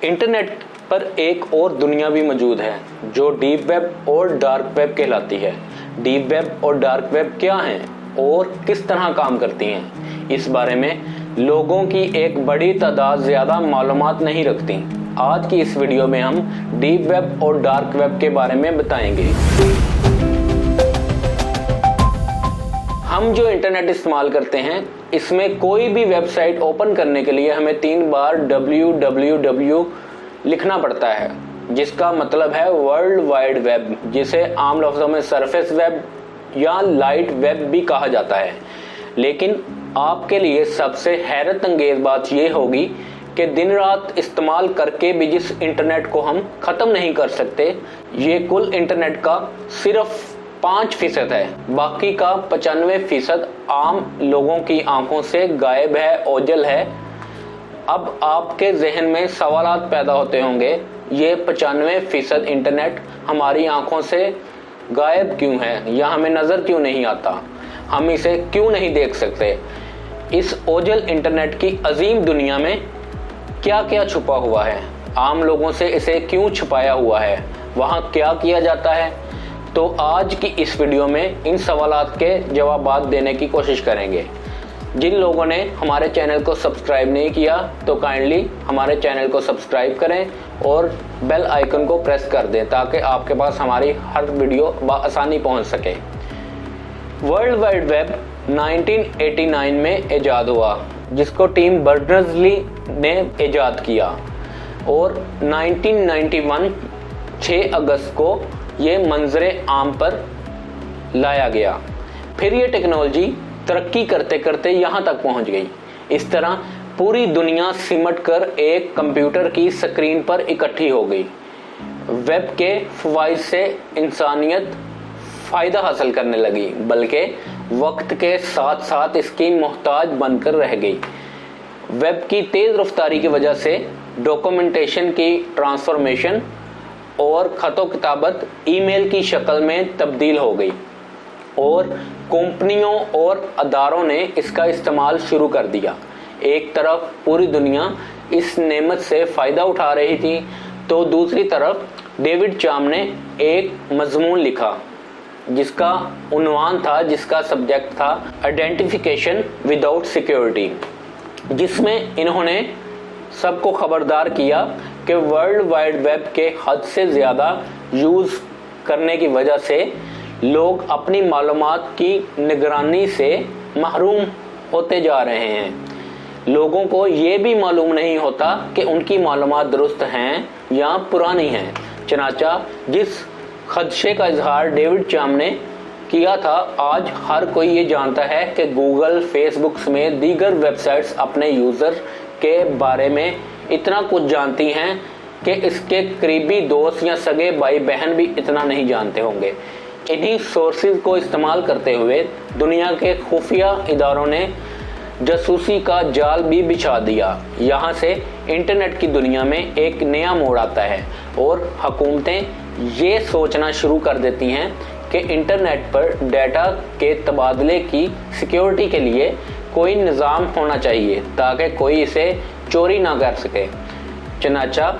Internet पर एक और दुनिया भी मौजूद है जो डीप वेब और डार्क वेब कहलाती है। डीप वेब और डार्क वेब क्या हैं और किस तरह काम करती हैं, इस बारे में लोगों की एक बड़ी तादाद ज़्यादा मालूमात नहीं रखती। आज की इस वीडियो में हम डीप वेब और डार्क वेब के बारे में बताएंगे। हम जो इंटरनेट इस्तेमाल करते हैं, इसमें कोई भी वेबसाइट ओपन करने के लिए हमें 3 बार www लिखना पड़ता है, जिसका मतलब है वर्ल्ड वाइड वेब, जिसे आम लफ्ज़ों में सरफेस वेब या लाइट वेब भी कहा जाता है। लेकिन आपके लिए सबसे हैरत अंगेज बात यह होगी कि दिन रात इस्तेमाल करके भी जिस इंटरनेट को हम ख़त्म नहीं कर सकते, ये कुल इंटरनेट का सिर्फ 5% है। बाकी का 95% आम लोगों की आंखों से गायब है, ओझल है। अब आपके जहन में सवालात पैदा होते होंगे, ये 95% इंटरनेट हमारी आंखों से गायब क्यों है या हमें नज़र क्यों नहीं आता, हम इसे क्यों नहीं देख सकते। इस ओझल इंटरनेट की अजीम दुनिया में क्या क्या छुपा हुआ है, आम लोगों से इसे क्यों छुपाया हुआ है, वहाँ क्या किया जाता है। तो आज की इस वीडियो में इन सवालात के जवाबात देने की कोशिश करेंगे। जिन लोगों ने हमारे चैनल को सब्सक्राइब नहीं किया तो काइंडली हमारे चैनल को सब्सक्राइब करें और बेल आइकन को प्रेस कर दें ताकि आपके पास हमारी हर वीडियो आसानी पहुंच सके। वर्ल्ड वाइड वेब 1989 में ईजाद हुआ, जिसको टीम बर्नर्स-ली ने ईजाद किया, और 1991 6 अगस्त को ये मंजरे आम पर लाया गया। फिर ये टेक्नोलॉजी तरक्की करते करते यहाँ तक पहुँच गई। इस तरह पूरी दुनिया सिमट कर एक कंप्यूटर की स्क्रीन पर इकट्ठी हो गई। वेब के फ़वाइद से इंसानियत फ़ायदा हासिल करने लगी, बल्कि वक्त के साथ साथ इसकी मोहताज बनकर रह गई। वेब की तेज़ रफ्तारी की वजह से डॉक्यूमेंटेशन की ट्रांसफॉर्मेशन और ख़तो किताबत ईमेल की शक्ल में तब्दील हो गई, और कंपनियों और अदारों ने इसका इस्तेमाल शुरू कर दिया। एक तरफ पूरी दुनिया इस नेमत से फ़ायदा उठा रही थी, तो दूसरी तरफ डेविड चाम ने एक मजमून लिखा जिसका उन्वान था, जिसका सब्जेक्ट था आइडेंटिफिकेशन विदाउट सिक्योरिटी, जिसमें इन्होंने सबको खबरदार किया कि वर्ल्ड वाइड वेब के हद से ज़्यादा यूज़ करने की वजह से लोग अपनी मालूमात की निगरानी से महरूम होते जा रहे हैं। लोगों को ये भी मालूम नहीं होता कि उनकी मालूमात दुरुस्त हैं या पुरानी हैं। चनाचा जिस खदशे का इजहार डेविड चाम ने किया था, आज हर कोई ये जानता है कि गूगल, फेसबुक समेत दीगर वेबसाइट्स अपने यूज़र के बारे में इतना कुछ जानती हैं कि इसके करीबी दोस्त या सगे भाई बहन भी इतना नहीं जानते होंगे। इन्हीं सोर्सेज को इस्तेमाल करते हुए दुनिया के खुफिया इदारों ने जासूसी का जाल भी बिछा दिया। यहाँ से इंटरनेट की दुनिया में एक नया मोड़ आता है और हुकूमतें ये सोचना शुरू कर देती हैं कि इंटरनेट पर डाटा के तबादले की सिक्योरिटी के लिए कोई निज़ाम होना चाहिए ताकि कोई इसे चोरी ना कर सके। चनाचा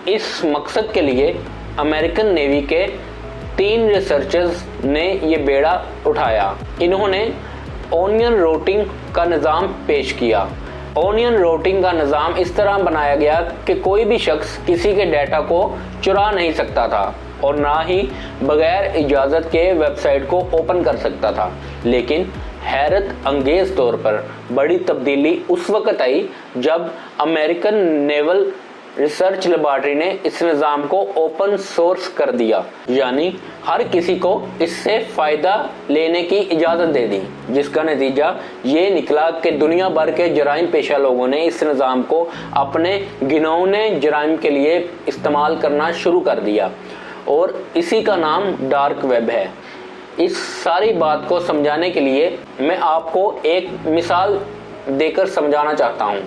इस मकसद के लिए अमेरिकन नेवी के 3 रिसर्चर्स ने ये बेड़ा उठाया। इन्होंने ओनियन रूटिंग का निज़ाम पेश किया। ओनियन रूटिंग का निज़ाम इस तरह बनाया गया कि कोई भी शख्स किसी के डाटा को चुरा नहीं सकता था और ना ही बगैर इजाज़त के वेबसाइट को ओपन कर सकता था। लेकिन हैरत अंगेज तौर पर बड़ी तब्दीली उस वक्त आई जब अमेरिकन नेवल रिसर्च लेबॉर्ट्री ने इस निज़ाम को ओपन सोर्स कर दिया, यानी हर किसी को इससे फ़ायदा लेने की इजाज़त दे दी, जिसका नतीजा ये निकला कि दुनिया भर के जराइम पेशा लोगों ने इस निज़ाम को अपने घिनौने जराइम के लिए इस्तेमाल करना शुरू कर दिया, और इसी का नाम डार्क वेब है। इस सारी बात को समझाने के लिए मैं आपको एक मिसाल देकर समझाना चाहता हूँ।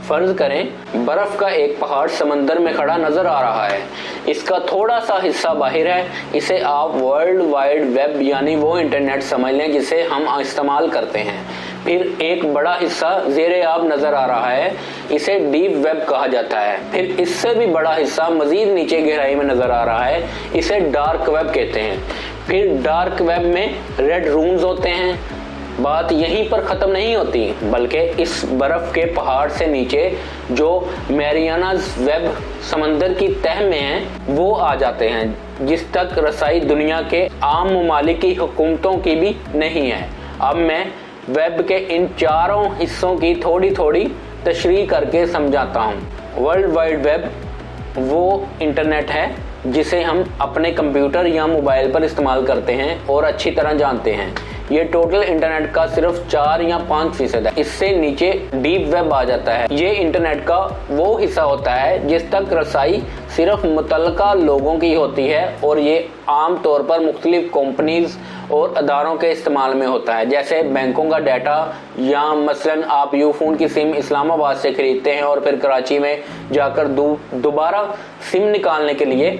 फर्ज करें बर्फ का एक पहाड़ समंदर में खड़ा नजर आ रहा है। इसका थोड़ा सा हिस्सा बाहर है। इसे आप वर्ल्ड वाइड वेब यानी वो इंटरनेट समझ लें जिसे हम इस्तेमाल करते हैं। फिर एक बड़ा हिस्सा ज़ेरे आब नजर आ रहा है, इसे डीप वेब कहा जाता है। फिर इससे भी बड़ा हिस्सा मजीद नीचे गहराई में नजर आ रहा है, इसे डार्क वेब कहते हैं। फिर डार्क वेब में रेड रूम्स होते हैं। बात यहीं पर ख़त्म नहीं होती, बल्कि इस बर्फ़ के पहाड़ से नीचे जो मैरियानाज वेब समंदर की तह में है वो आ जाते हैं, जिस तक रसाई दुनिया के आम ममालिक की हुकूमतों की भी नहीं है। अब मैं वेब के इन चारों हिस्सों की थोड़ी थोड़ी तशरीह करके समझाता हूँ। वर्ल्ड वाइड वेब वो इंटरनेट है जिसे हम अपने कंप्यूटर या मोबाइल पर इस्तेमाल करते हैं और अच्छी तरह जानते हैं। ये टोटल इंटरनेट का सिर्फ 4 या 5% है। इससे नीचे डीप वेब आ जाता है। ये इंटरनेट का वो हिस्सा होता है जिस तक रसाई सिर्फ मुतल्लका लोगों की होती है और ये आम तौर पर मुख्तलिफ कंपनीज और अदारों के इस्तेमाल में होता है, जैसे बैंकों का डाटा, या मसलन आप यूफोन की सिम इस्लामाबाद से खरीदते हैं और फिर कराची में जाकर दोबारा सिम निकालने के लिए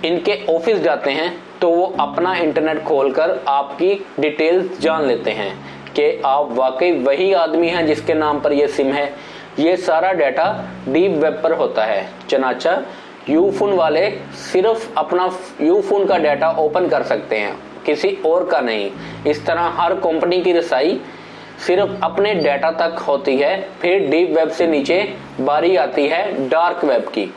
इनके ऑफिस जाते हैं, तो वो अपना इंटरनेट खोलकर आपकी डिटेल्स जान लेते हैं कि आप वाकई वही आदमी हैं जिसके नाम पर ये सिम है। ये सारा डाटा डीप वेब पर होता है। चनाचा यूफोन वाले सिर्फ अपना यूफोन का डाटा ओपन कर सकते हैं, किसी और का नहीं। इस तरह हर कंपनी की रसाई सिर्फ अपने डाटा तक होती है। फिर डीप वेब से नीचे बारी आती है डार्क वेब की।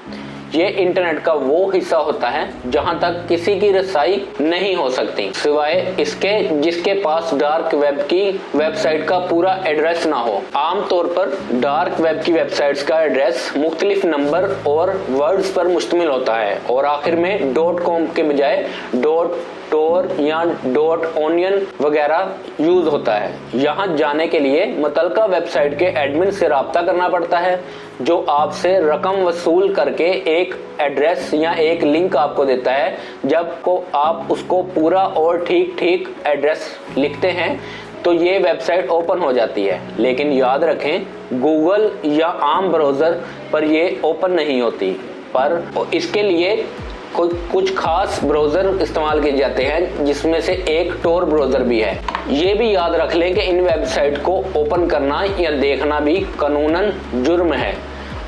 ये इंटरनेट का वो हिस्सा होता है जहां तक किसी की रसाई नहीं हो सकती, सिवाय इसके जिसके पास डार्क वेब की वेबसाइट का पूरा एड्रेस ना हो। आमतौर पर डार्क वेब की वेबसाइट्स का एड्रेस मुख्तलिफ नंबर और वर्ड्स पर मुश्तमिल होता है और आखिर में .com के बजाय .tor या .onion वगैरह यूज होता है। यहाँ जाने के लिए मुतल्लिका वेबसाइट के एडमिन से राब्ता करना पड़ता है, जो आपसे रकम वसूल करके एक एड्रेस या एक लिंक आपको देता है। जब को आप उसको पूरा और ठीक एड्रेस लिखते हैं तो ये वेबसाइट ओपन हो जाती है। लेकिन याद रखें, गूगल या आम ब्राउज़र पर ये ओपन नहीं होती, पर इसके लिए कुछ खास ब्राउज़र इस्तेमाल किए जाते हैं, जिसमें से एक टोर ब्राउज़र भी है। ये भी याद रख लें कि इन वेबसाइट को ओपन करना या देखना भी कानूनन जुर्म है।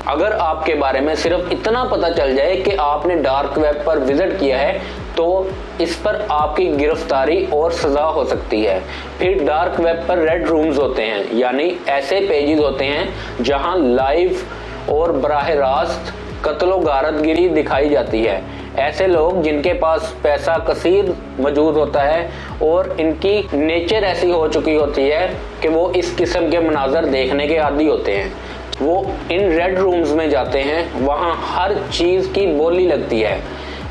अगर आपके बारे में सिर्फ इतना पता चल जाए कि आपने डार्क वेब पर विजिट किया है, तो इस पर आपकी गिरफ्तारी और सज़ा हो सकती है। फिर डार्क वेब पर रेड रूम्स होते हैं, यानी ऐसे पेजेस होते हैं जहां लाइव और बराह रास्त कत्लो गारतगिरी दिखाई जाती है। ऐसे लोग जिनके पास पैसा कसीर मौजूद होता है और इनकी नेचर ऐसी हो चुकी होती है कि वो इस किस्म के मनाजर देखने के आदी होते हैं, वो इन रेड रूम्स में जाते हैं। वहाँ हर चीज़ की बोली लगती है।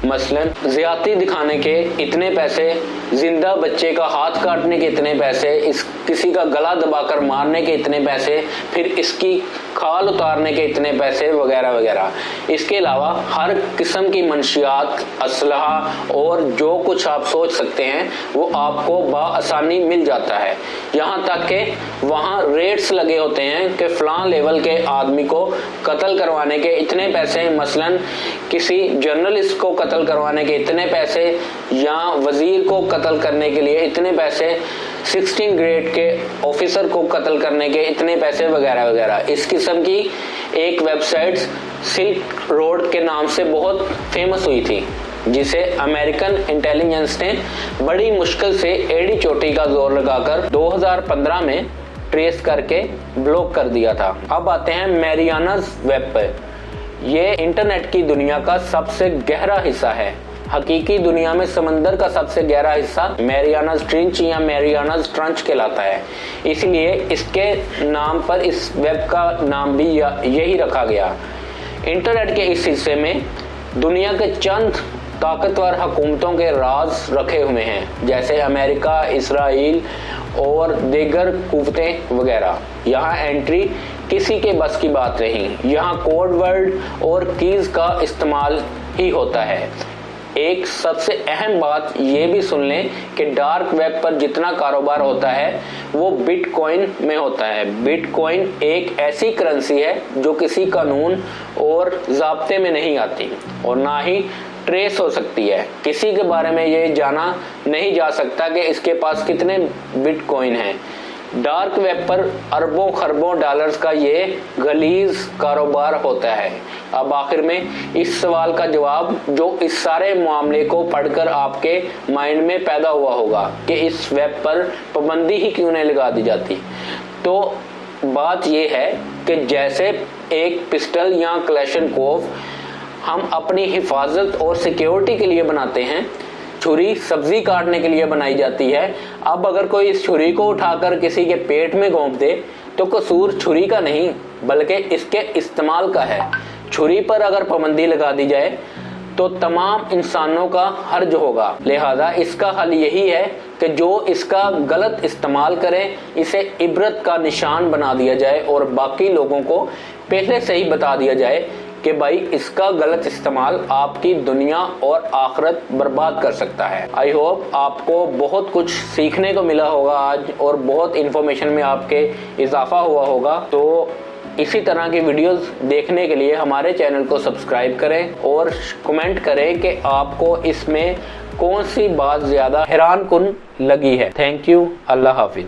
मसलन ज़्यादती दिखाने के इतने पैसे, जिंदा बच्चे का हाथ काटने के इतने पैसे, किसी का गला दबाकर मारने के इतने पैसे, फिर इसकी खाल उतारने के इतने पैसे वगैरह वगैरह। इसके अलावा हर किस्म की मंशियात, असलहा और जो कुछ आप सोच सकते हैं वो आपको बआसानी मिल जाता है। यहाँ तक कि वहाँ रेट्स लगे होते हैं कि फ़लाँ लेवल के आदमी को कत्ल करवाने के इतने पैसे, मसलन किसी जर्नलिस्ट को कत्ल करवाने के इतने पैसे, या वजीर को कत्ल करने के लिए इतने पैसे, 16 ग्रेड के ऑफिसर को कत्ल करने के इतने पैसे वगैरह वगैरह। इस किस्म की एक वेबसाइट सिल्क रोड के नाम से बहुत फेमस हुई थी, जिसे अमेरिकन इंटेलिजेंस ने बड़ी मुश्किल से एड़ी चोटी का जोर लगाकर 2015 में ट्रेस करके ब्लॉक कर दिया था। अब आते हैं मैरियानाज वेब पर। ये इंटरनेट की दुनिया का सबसे गहरा हिस्सा है। हकीकी दुनिया में समंदर का सबसे गहरा हिस्सा मैरियानाज ट्रेंच या मैरियानाज ट्रंच कहलाता है, इसलिए इसके नाम पर इस वेब का नाम भी यही रखा गया। इंटरनेट के इस हिस्से में दुनिया के चंद ताकतवर हुकूमतों के राज रखे हुए हैं, जैसे अमेरिका, इसराइल और दीगर कुव्वतें वगैरह। यहाँ एंट्री किसी के बस की बात नहीं। यहाँ कोड वर्ड और कीज का इस्तेमाल ही होता है। एक सबसे अहम बात ये भी सुन लें कि डार्क वेब पर जितना कारोबार होता है वो बिटकॉइन में होता है। बिटकॉइन एक ऐसी करेंसी है जो किसी कानून और ज़ाब्ते में नहीं आती और ना ही ट्रेस हो सकती है। किसी के बारे में ये जाना नहीं जा सकता कि इसके पास कितने बिटकॉइन हैं। डार्क वेब पर अरबों खरबों डॉलर्स का ये गलीज कारोबार होता है। अब आखिर में इस सवाल का जवाब जो इस सारे मामले को पढ़कर आपके माइंड में पैदा हुआ होगा कि इस वेब पर पाबंदी ही क्यों नहीं लगा दी जाती। तो बात ये है कि जैसे एक पिस्टल या क्लैशनकोफ हम अपनी हिफाजत और सिक्योरिटी के लिए बनाते हैं, छुरी सब्जी काटने के लिए बनाई जाती है। अब अगर कोई इस छुरी को उठाकर किसी के पेट में घोंप दे तो कसूर छुरी का नहीं बल्कि इसके इस्तेमाल का है। छुरी पर अगर पाबंदी लगा दी जाए तो तमाम इंसानों का हर्ज होगा। लिहाजा इसका हल यही है कि जो इसका गलत इस्तेमाल करे इसे इबरत का निशान बना दिया जाए और बाकी लोगों को पहले से ही बता दिया जाए कि भाई इसका गलत इस्तेमाल आपकी दुनिया और आखिरत बर्बाद कर सकता है। आई होप आपको बहुत कुछ सीखने को मिला होगा आज और बहुत इन्फॉर्मेशन में आपके इजाफा हुआ होगा। तो इसी तरह की वीडियोस देखने के लिए हमारे चैनल को सब्सक्राइब करें और कमेंट करें कि आपको इसमें कौन सी बात ज़्यादा हैरान कुन लगी है। Thank you. अल्लाह हाफिज़।